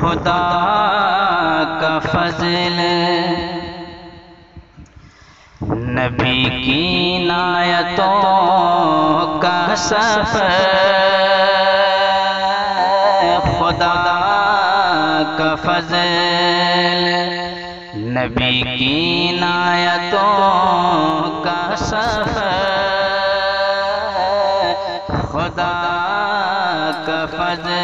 खुदा का फजल, नबी की नायतों का सफर, खुदा का फजल, नबी की नायतों का सफर, खुदा का फजल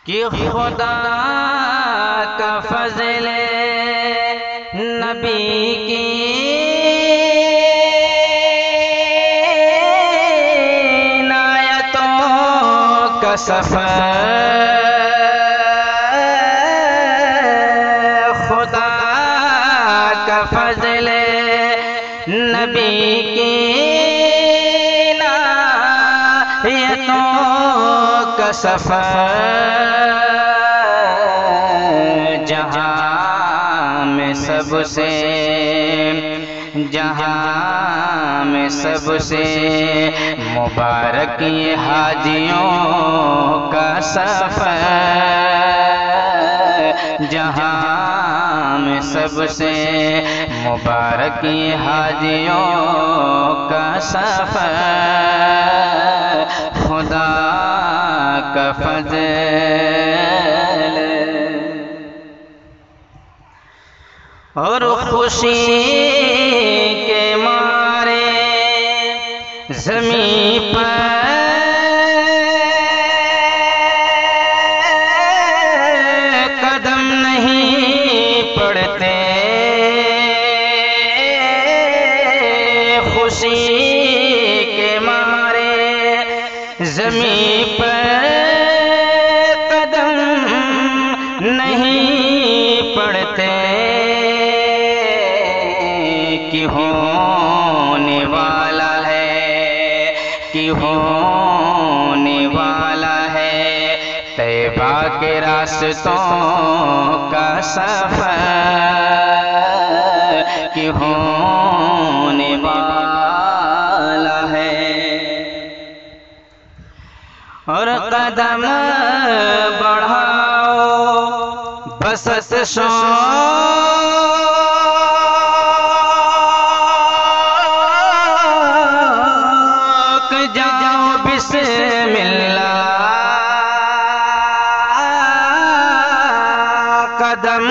कि खुदा का फजल नबी की नायतों का सफर, खुदा का फजल नबी की नायतों का सफर, जहाँ में सबसे मुबारक ये हाजियों का सफर, जहाँ में सबसे मुबारक ये हाजियों का सफर, खुदा का फजल। और खुशी के मारे ज़मीं पर कदम नहीं पड़ते, खुशी के मारे ज़मीं पर कदम नहीं पड़ते, कि होने वाला है तैबा के रास्तों का सफर, कि होने वाला है। और कदम बढ़ाओ बसत शौक जाओ बिस्मिल्लाह, कदम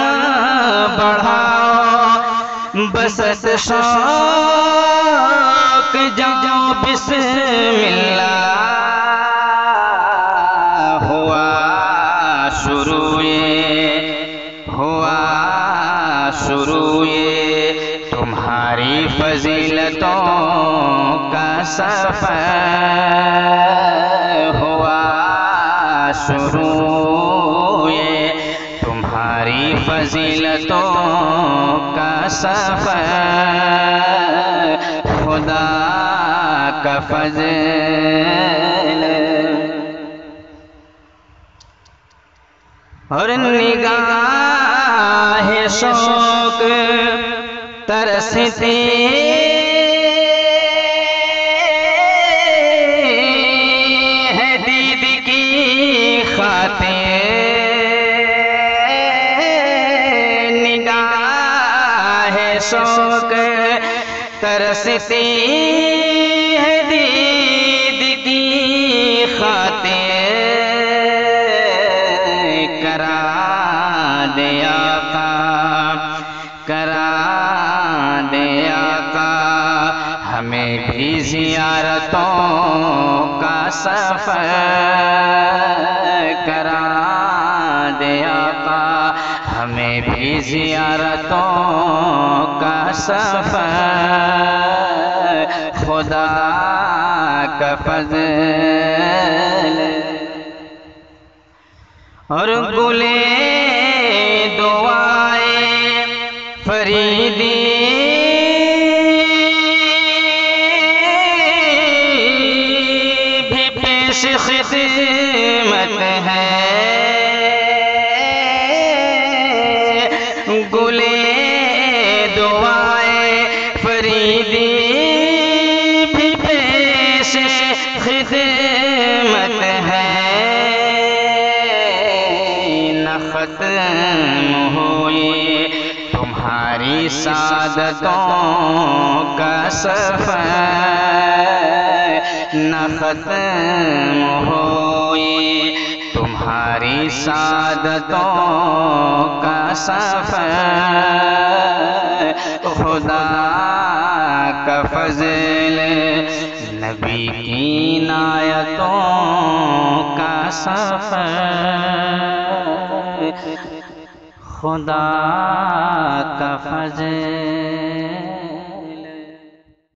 बढ़ाओ बसत शौक जाओ बिस्मिल्लाह, हुआ शुरू ये तुम्हारी फजीलतों का सफर, हुआ शुरू ये तुम्हारी फजीलतों का सफर, खुदा का फजल। और निगाह शौक तरसती है दीद की खातिर, निगाह शौक तरसती है दीद की खातिर, करा दे आका हमें भी ज़ियारतों का सफर, करा दे आका हमें भी ज़ियारतों का सफर, खुदा का फजल। और गुले दुआए फरीदी भी पेश खिदमत है, गुले दुआए फरीदी भी पेश खिदमत है, न खत्म हुई तुम्हारी सादतों का सफर, न खत्म हुई तुम्हारी सादतों का सफर। खुदा का फज़ल नबी की इनायतों का सफर, खुदा का फज़ल